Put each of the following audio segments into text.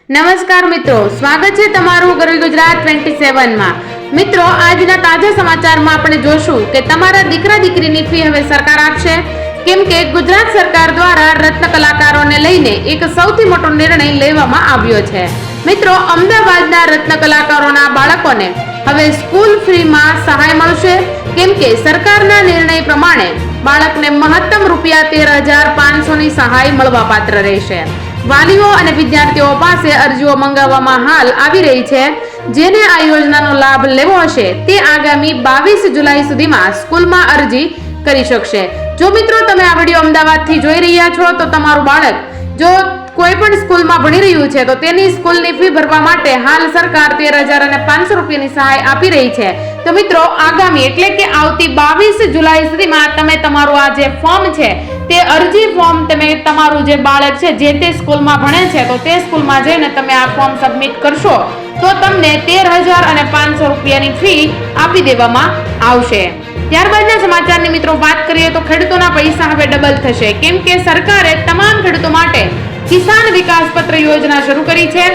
નમસ્કાર મિત્રો, સ્વાગત છે તમારું ગરવી ગુજરાત 27 માં। મિત્રો, આજના તાજા સમાચારમાં આપણે જોશું કે તમારા દીકરા દીકરીની ફી હવે સરકાર આપશે, કેમ કે ગુજરાત સરકાર દ્વારા રત્ન કલાકારોને લઈને એક સૌથી મોટો નિર્ણય લેવામાં આવ્યો છે। મિત્રો, અમદાવાદના રત્ન કલાકારોના બાળકોને હવે સ્કૂલ ફ્રીમાં સહાય મળશે, કેમ કે સરકારના નિર્ણય પ્રમાણે બાળકને મહત્તમ ₹13,500 ની સહાય મળવાપાત્ર રહેશે। વાલીઓ અને વિદ્યાર્થીઓ પાસે અરજીઓ મંગાવવામાં હાલ આવી રહી છે। જેને આ યોજનાનો લાભ લેવો હશે તે આગામી 22 જુલાઈ સુધીમાં સ્કૂલમાં અરજી કરી શકશે। જો મિત્રો તમે આ વિડિયો અમદાવાદથી જોઈ રહ્યા છો તો તમારું બાળક જો કોઈ પણ સ્કૂલમાં ભણી રહ્યું છે તો તેની સ્કૂલની ફી ભરવા માટે હાલ સરકાર ₹13,500 ની સહાય આપી રહી છે। તો મિત્રો, આગામી એટલે કે આવતી 22 જુલાઈ સુધીમાં તમે તમારું આ જે ફોર્મ છે તે અરજી ફોર્મ તમે તમારું જે બાળક છે જે તે સ્કૂલમાં ભણે છે તો તે સ્કૂલમાં જઈને તમે આ ફોર્મ સબમિટ કરશો તો તમને ₹13,500 ની ફી આપી દેવામાં આવશે। ત્યારબાદના સમાચારની મિત્રો વાત કરીએ તો ખેડૂતોના પૈસા હવે ડબલ થશે, કેમ કે સરકારે તમામ ખેડૂતો માટે કિસાન વિકાસ પત્ર યોજના શરૂ કરી છે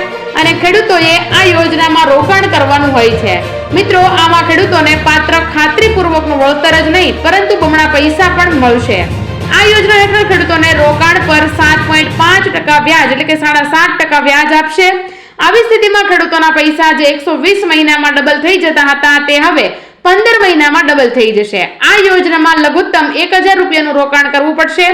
અને ખેડૂતોએ આ યોજનામાં રોકાણ કરવાનું હોય છે। મિત્રો, આમાં ખેડૂતોને પાત્ર ખાતરીપૂર્વકનું વળતર જ નહીં પરંતુ બમણા પૈસા પણ મળશે। આ યોજના હેઠળ ખેડૂતોને રોકાણ પર 7.5% વ્યાજ એટલે કે 7.5% વ્યાજ આપશે। આવી સ્થિતિમાં ખેડૂતોના પૈસા જે 120 મહિનામાં ડબલ થઈ જતા હતા તે હવે 15 મહિનામાં ડબલ થઈ જશે। આ યોજનામાં લઘુત્તમ ₹1,000 નું રોકાણ કરવું પડશે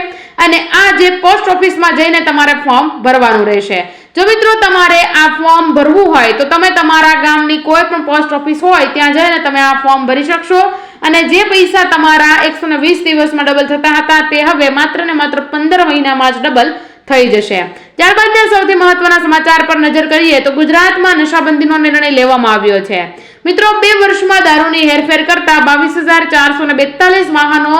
અને આ જે પોસ્ટ ઓફિસમાં જઈને તમારે ફોર્મ ભરવાનું રહેશે। જો મિત્રો તમારે આ ફોર્મ ભરવું હોય તો તમે તમારા ગામની કોઈ પણ પોસ્ટ ઓફિસ હોય ત્યાં જઈને તમે આ ફોર્મ ભરી શકશો અને જે પૈસા તમારા 120 દિવસમાં ડબલ થતા હતા તે હવે માત્ર ને માત્ર 15 મહિનામાં જ ડબલ થઈ જશે। ત્યારબાદના સૌથી મહત્વના સમાચાર પર નજર કરીએ તો ગુજરાતમાં નશાબંધીનો નિર્ણય લેવામાં આવ્યો છે। મિત્રો, 2 વર્ષમાં દારૂની હેરફેર કરતા 22,442 વાહનો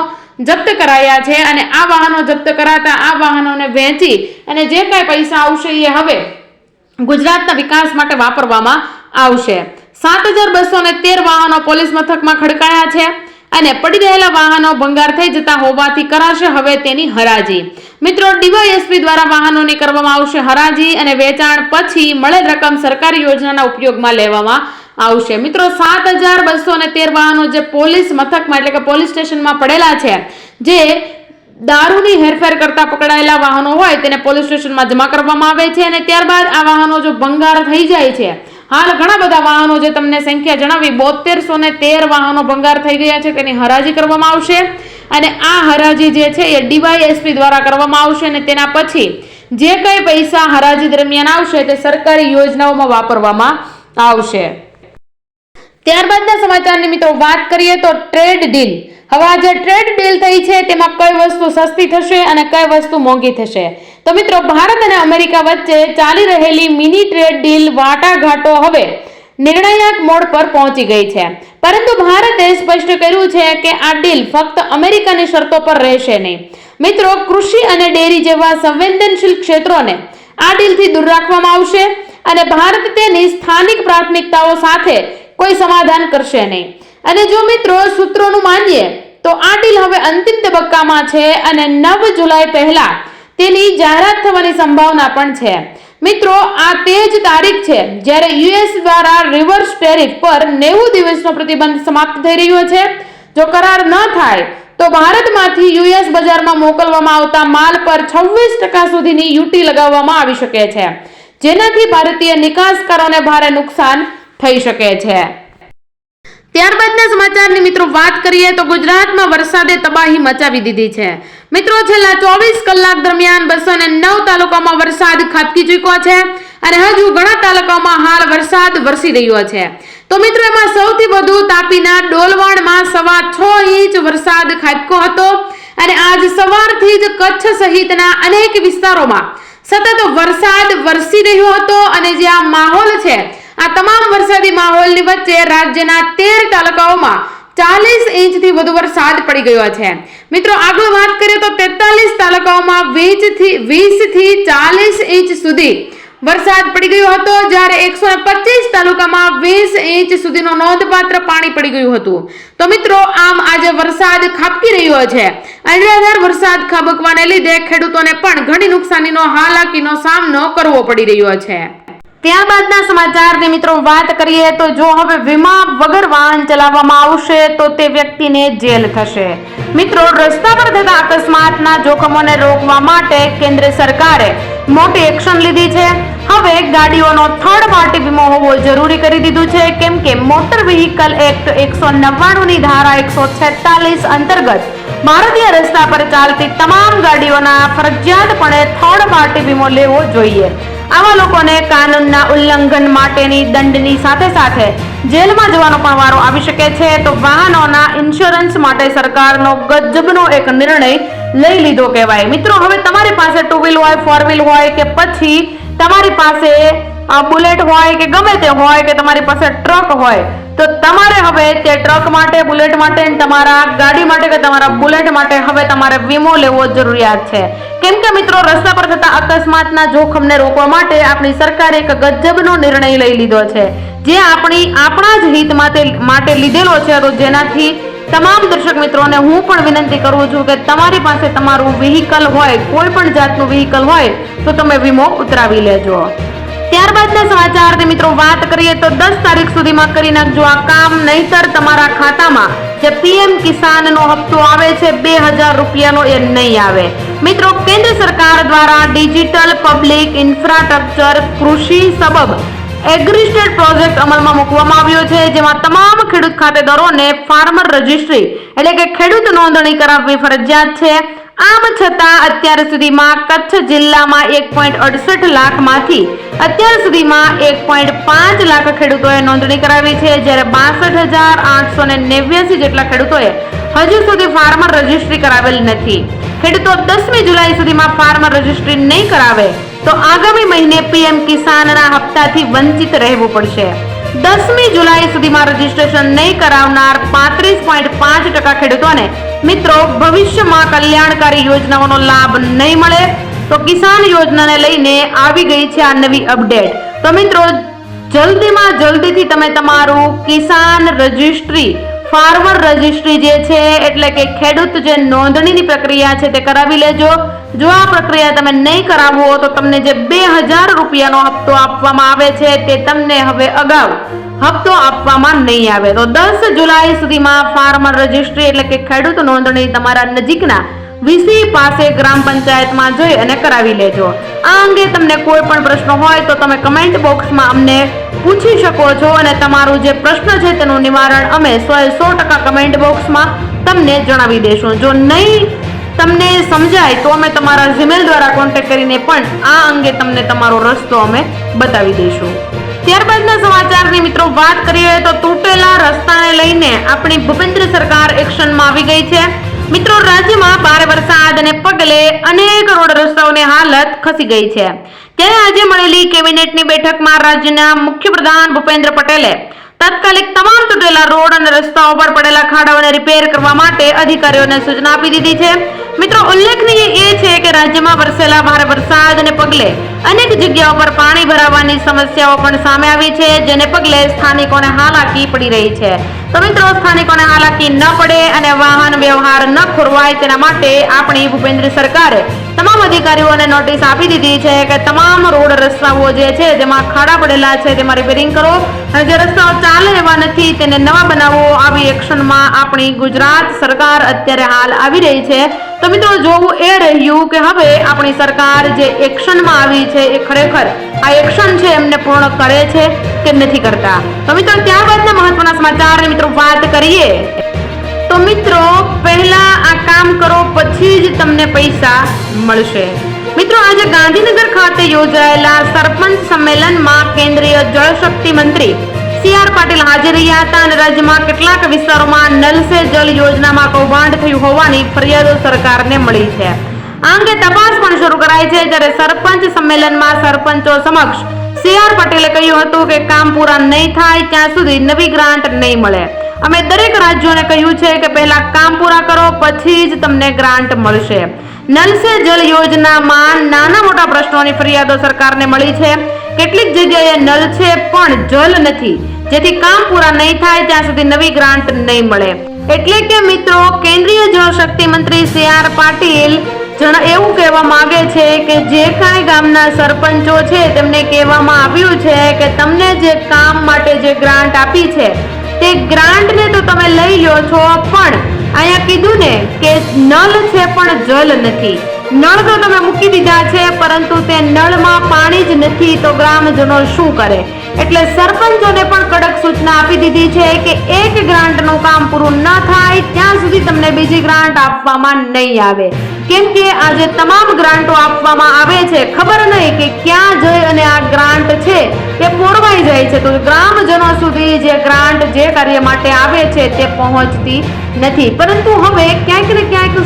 જપ્ત કરાયા છે અને આ વાહનો જપ્ત કરાતા આ વાહનોને વેચી અને જે કાંઈ પૈસા આવશે એ હવે ગુજરાતના વિકાસ માટે વાપરવામાં આવશે। 7,213 વાહનો પોલીસ મથકમાં ખડકાયા છે અને પડી રહેલા વાહનો ભંગાર થઈ જતા હોવાથી કરાશે હવે તેની હરાજી। મિત્રો, ડીવાયએસપી દ્વારા વાહનોની કરવામાં આવશે હરાજી અને વેચાણ પછી મળેલ રકમ સરકારી યોજનાના ઉપયોગમાં લેવામાં આવશે। મિત્રો, 7,213 વાહનો જે પોલીસ મથકમાં એટલે કે પોલીસ સ્ટેશનમાં પડેલા છે, જે દારૂની હેરફેર કરતા પકડાયેલા વાહનો હોય તેને પોલીસ સ્ટેશનમાં જમા કરવામાં આવે છે અને ત્યારબાદ આ વાહનો જો ભંગાર થઈ જાય છે, હાલ ઘણા બધા વાહનો જે તમને સંખ્યા જણાવી 7213 વાહનો ભંગાર થઈ ગયા છે તેની હરાજી કરવામાં આવશે અને આ હરાજી જે છે એ ડીવાયએસપી દ્વારા કરવામાં આવશે અને તેના પછી જે કંઈ પૈસા હરાજી દરમિયાન આવશે તે સરકારી યોજનાઓમાં વાપરવામાં આવશે। ત્યારબાદના સમાચારની મિત્રો વાત કરીએ તો ટ્રેડ ડીલ। હવે આ જે ટ્રેડ ડીલ થઈ છે તેમાં કઈ વસ્તુ સસ્તી થશે અને કઈ વસ્તુ મોંઘી થશે। તો મિત્રો, ભારત અને અમેરિકા વચ્ચે ચાલી રહેલી મિની ટ્રેડ ડીલ વાટાઘાટો હવે નિર્ણાયક મોડ પર પહોંચી ગઈ છે, પરંતુ ભારતે સ્પષ્ટ કર્યું છે કે આ ડીલ ફક્ત અમેરિકાની શરતો પર રહેશે નહીં। મિત્રો, કૃષિ અને ડેરી જેવા સંવેદનશીલ ક્ષેત્રોને આ ડીલથી દૂર રાખવામાં આવશે અને ભારત તેની સ્થાનિક પ્રાથમિકતાઓ સાથે કોઈ સમાધાન કરશે નહીં અને જો મિત્રો સૂત્રોનું માનીએ તો આ ડીલ હવે અંતિમ તબક્કામાં છે અને 9 જુલાઈ પહેલા તેની જાહેરાત થવાની સંભાવના પણ છે। મિત્રો, આ તે જ તારીખ છે જ્યારે યુએસ દ્વારા રિવર્સ ટેરિફ પર 90 દિવસનો પ્રતિબંધ સમાપ્ત થઈ રહ્યો છે। જો કરાર ન થાય તો ભારતમાંથી યુએસ બજારમાં મોકલવામાં આવતા માલ પર 26% સુધીની યુટી લગાવવામાં આવી શકે છે, જેનાથી ભારતીય નિકાસકારોને ભારે નુકસાન થઈ શકે છે। ત્યારબાદના સમાચારની મિત્રો વાત કરીએ તો ગુજરાતમાં વરસાદે તબાહી મચાવી દીધી છે। મિત્રો, છેલ્લા 24 કલાક દરમિયાન 209 તાલુકામાં વરસાદ ખાબકી ચૂક્યો છે અને હજુ ઘણા તાલુકામાં હાલ વરસાદ વરસી રહ્યો છે। તો મિત્રો, એમાં સૌથી વધુ તાપીના ડોલવણમાં 6.25 ઇંચ વરસાદ ખાબક્યો હતો અને આજ સવારથી જ કચ્છ સહિતના અનેક વિસ્તારોમાં સતત વરસાદ વરસી રહ્યો હતો અને જે આ માહોલ છે આ તમામ વરસાદી માહોલની વચ્ચે રાજ્યના 13 તાલુકાઓમાં 40 ઇંચથી વધુ વરસાદ પડી ગયો છે। મિત્રો, આગળ વાત કરીએ તો 43 તાલુકાઓમાં 20 થી 40 ઇંચ સુધી વરસાદ પડી ગયો હતો, જ્યારે 125 તાલુકામાં 20 ઇંચ સુધીનો નોંધપાત્ર પાણી પડી ગયું હતું। તો મિત્રો, આમ આજે વરસાદ ખાબકી રહ્યો છે। અનરાધાર વરસાદ ખાબકવાને લીધે ખેડૂતોને પણ ઘણી નુકસાનીનો હાલાકીનો સામનો કરવો પડી રહ્યો છે। ત્યારબાદના સમાચારની મિત્રો વાત કરીએ તો જો હવે વીમા વગર વાહન ચલાવવામાં આવશે તો તે વ્યક્તિને જેલ થશે. મિત્રો, રસ્તા પર થતા અકસ્માતના જોખમોને રોકવા માટે કેન્દ્ર સરકારે મોટી એક્શન લીધી છે. હવે ગાડીઓનો થર્ડ પાર્ટી વીમો હોવો જરૂરી કરી દીધું છે, કેમ કે મોટર વ્હીકલ એક્ટ 199 ની ધારા 146 અંતર્ગત ભારતીય રસ્તા પર ચાલતી તમામ ગાડીઓના ફરજિયાતપણે થર્ડ પાર્ટી વીમો લેવો જોઈએ. આવા લોકોને કાનૂનના ઉલ્લંઘન માટેની દંડની સાથે સાથે જેલમાં જવાનો પણ વારો આવી શકે છે. તો વાહનોના ઇન્સ્યોરન્સ માટે સરકારનો ગજબનો એક નિર્ણય લઈ લીધો કહેવાય. મિત્રો, હવે તમારી પાસે 2 વ્હીલ હોય, 4 વ્હીલ હોય કે પછી તમારી પાસે બુલેટ હોય કે ગમે તે હોય કે તમારી પાસે ટ્રક હોય, તો તમારે હવે તે ટ્રક માટે, બુલેટ માટે, તમારા ગાડી માટે કે તમારા બુલેટ માટે હવે તમારે વીમો લેવો જરૂરિયાત છે. કેમ કે મિત્રો, રસ્તા પર થતા અકસ્માતના જોખમને રોકવા માટે આપણી સરકારે એક ગજબનો નિર્ણય લઈ લીધો છે, જે આપણા જ હિત માટે લીધેલો છે. તો જેનાથી તમામ દર્શક મિત્રોને હું પણ વિનંતી કરું છું કે તમારી પાસે તમારું વ્હીકલ હોય, કોઈ પણ જાતનું વ્હીકલ હોય તો તમે વીમો ઉતરાવી લેજો. ત્યારબાદના સમાચારની મિત્રો વાત કરીએ તો 10 તારીખ સુધીમાં કરી નાખજો આ કામ, નહીતર તમારા ખાતામાં જે પીએમ કિસાનનો હપ્તો આવે છે 2000 રૂપિયાનો એ નહીં આવે. મિત્રો, કેન્દ્ર સરકાર દ્વારા ડિજિટલ પબ્લિક ઇન્ફ્રાસ્ટ્રક્ચર કૃષિ સબબ એગ્રીસ્ટેટ પ્રોજેક્ટ અમલમાં મૂકવામાં આવ્યો છે, જેમાં તમામ ખેડૂત ખાતેદારોને ફાર્મર રજિસ્ટ્રી એટલે કે ખેડૂત નોંધણી કરાવવી ફરજિયાત છે. આમ છતાં અત્યાર સુધીમાં કચ્છ જિલ્લામાં 1.68 લાખમાંથી અત્યાર સુધીમાં 1.5 લાખ ખેડૂતોએ નોંધણી કરાવી છે, જ્યારે 62,889 જેટલા ખેડૂતોએ હજુ સુધી ફાર્મર રજિસ્ટ્રી કરાવેલ નથી. ખેડૂતો 10મી જુલાઈ સુધીમાં ફાર્મર રજિસ્ટ્રી નહીં કરાવે તો આગામી મહિને પીએમ કિસાનના હપ્તાથી વંચિત રહેવું પડશે. 10મી જુલાઈ સુધીમાં રજીસ્ટ્રેશન નહીં કરાવનાર 35.5% ખેડૂતોને મિત્રો ભવિષ્યમાં કલ્યાણકારી યોજનાઓનો લાભ નહીં મળે. તો કિસાન યોજનાને લઈને આવી ગઈ છે આ નવી અપડેટ. તો મિત્રો, જલ્દીથી તમે તમારું કિસાન રજિસ્ટ્રી, ફાર્મર રજિસ્ટ્રી જે છે એટલે કે ખેડૂત જે નોંધણીની પ્રક્રિયા છે તે કરાવી લેજો. જો આ પ્રક્રિયા તમે નહીં કરાવો તો તમને જે 2000 રૂપિયાનો હપ્તો આપવામાં આવે છે તે તમને હવે અગાઉ હપ્તો આપવામાં નહીં આવે. તો 10 જુલાઈ સુધીમાં ફાર્મર રજિસ્ટ્રી એટલે કે ખેડૂત નોંધણી તમારા નજીકના વીસી પાસે ગ્રામ પંચાયતમાં જઈ અને કરાવી લેજો. આ અંગે તમને કોઈ પણ પ્રશ્ન હોય તો તમે કમેન્ટ બોક્સમાં અમને પૂછી શકો છો અને તમારું જે પ્રશ્ન છે તેનું નિવારણ અમે 100% કમેન્ટ બોક્સમાં તમને જણાવી દઈશું. જો નહીં તમને સમજાય તો અમે તમારા જીમેલ દ્વારા કોન્ટેક્ટ કરીને પણ આ અંગે તમને તમારો રસ્તો અમે બતાવી દઈશું. ત્યારબાદના સમાચારની મિત્રો વાત કરીએ તો તૂટેલા રસ્તાને લઈને આપણી ભૂપેન્દ્ર સરકાર એક્શનમાં આવી ગઈ છે. મિત્રો, રાજ્યમાં ભારે વરસાદને પગલે અનેક રોડ રસ્તાઓની હાલત ખસી ગઈ છે. ત્યારે આજે મળેલી કેબિનેટની બેઠકમાં રાજ્યના મુખ્યપ્રધાન ભૂપેન્દ્ર પટેલે તાત્કાલિક તમામ તૂટેલા રોડ અને રસ્તાઓ પર પડેલા ખાડાઓને રિપેર કરવા માટે અધિકારીઓને સૂચના આપી દીધી છે. મિત્રો, ઉલ્લેખનીય એ છે કે રાજ્યમાં વરસેલા ભારે વરસાદને પગલે અનેક જગ્યાઓ પર પાણી ભરાવાની સમસ્યાઓ પણ સામે આવી છે, જેને પગલે સ્થાનિકોને હાલાકી પડી રહી છે. તો મિત્રો, સ્થાનિકોને હાલાકી ન પડે અને વાહન વ્યવહાર ન ખોરવાય તેના માટે આપણી ભૂપેન્દ્ર સરકારે તમામ અધિકારીઓને નોટિસ આપી દીધી છે કે તમામ રોડ રસ્તાઓ જે છે જેમાં ખાડા પડેલા છે તેમાં રિપેરિંગ કરો અને જે રસ્તાઓ ચાલે એવા નથી તેને નવા બનાવો. આવી એક્શનમાં આપણી ગુજરાત સરકાર અત્યારે હાલ આવી રહી છે. તો મિત્રો, જોવું એ રહ્યું કે હવે આપણી સરકાર જે એક્શનમાં આવી છે એ ખરેખર આ એક્શન છે એમને પૂર્ણ કરે છે કે નથી કરતા. તો મિત્રો, ત્યારબાદના મહત્વના સમાચારની મિત્રો વાત કરીએ તો મિત્રો, પહેલા આ કામ કરો પછી જ તમને પૈસા મળશે. મિત્રો, આજે ગાંધીનગર ખાતે યોજાયેલા સરપંચ સંમેલનમાં કેન્દ્રીય જળશક્તિ મંત્રી CR પાટીલ હાજર રહ્યા હતા અને રાજ્યમાં કેટલાક વિસ્તારોમાં નલ સે જલ યોજનામાં કૌભાંડ થયું હોવાની ફરિયાદો સરકારને મળી છે. આ અંગે તપાસ પણ શરૂ કરાઈ છે. જ્યારે સરપંચ સંમેલનમાં સરપંચો સમક્ષ CR પાટીલે કહ્યું હતું કે કામ પૂરા નહીં થાય ત્યાં સુધી નવી ગ્રાન્ટ નહીં મળે. અમે દરેક રાજ્યોને કહ્યું છે કે પહેલા કામ પૂરા કરો પછી જ તમને ગ્રાન્ટ મળશે. નલ સે જલ યોજનામાં નાના મોટા પ્રશ્નોની ફરિયાદો સરકારને મળી છે. કેટલીક જગ્યાએ નલ છે પણ જલ નથી, જેથી કામ પૂરા નહીં થાય ત્યાં સુધી નવી ગ્રાન્ટ નહીં મળે. એટલે કે મિત્રો, કેન્દ્રીય જળશક્તિ મંત્રી CR પાટીલ એવું કહેવા માંગે છે કે જે કાંઈ ગામના સરપંચો છે તેમને કહેવામાં આવ્યું છે કે તમને જે કામ માટે જે ગ્રાન્ટ આપી છે તે ગ્રાન્ટને તો તમે લઈ લો છો, પણ અહીંયા કીધું ને કે નળ છે પણ જલ નથી. નળ તો તમે મૂકી દીધા છે પરંતુ તે નળમાં પાણી જ નથી, તો ગ્રામજનો શું કરે? એટલે સરપંચોને પણ કડક સૂચના આપી દીધી છે કે એક ગ્રાન્ટનું કામ પૂરું ન થાય ત્યાં સુધી તમને બીજી ગ્રાન્ટ આપવામાં નહીં આવે. કેમ કે આ જે તમામ ગ્રાન્ટો આપવામાં આવે છે, ખબર નહીં કે ક્યાં જઈ અને આ ગ્રાન્ટ છે તે પોરવાઈ જાય છે, તો ગ્રામજનો સુધી જે ગ્રાન્ટ જે કાર્ય માટે આવે છે તે પહોંચતી નથી. પરંતુ હવે ક્યાંક ને ક્યાંક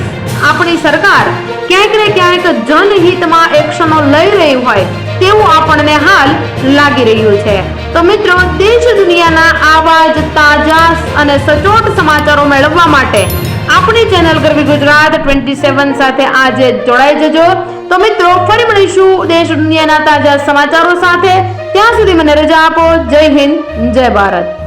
આપણી સરકાર ક્યાંક ને ક્યાંક જનહિતમાં એક્શનો લઈ રહી હોય તેવું આપણને હાલ લાગી રહ્યું છે. તો મિત્રો, દેશ દુનિયાના આવા જ તાજા અને સચોટ સમાચારો મેળવવા માટે આપણી ચેનલ ગરવી ગુજરાત 27 સાથે આજે જોડાઈ જજો. તો મિત્રો, ફરી મળીશું દેશ દુનિયાના તાજા સમાચારો સાથે. ત્યાં સુધી મને રજા આપો. જય હિન્દ, જય ભારત.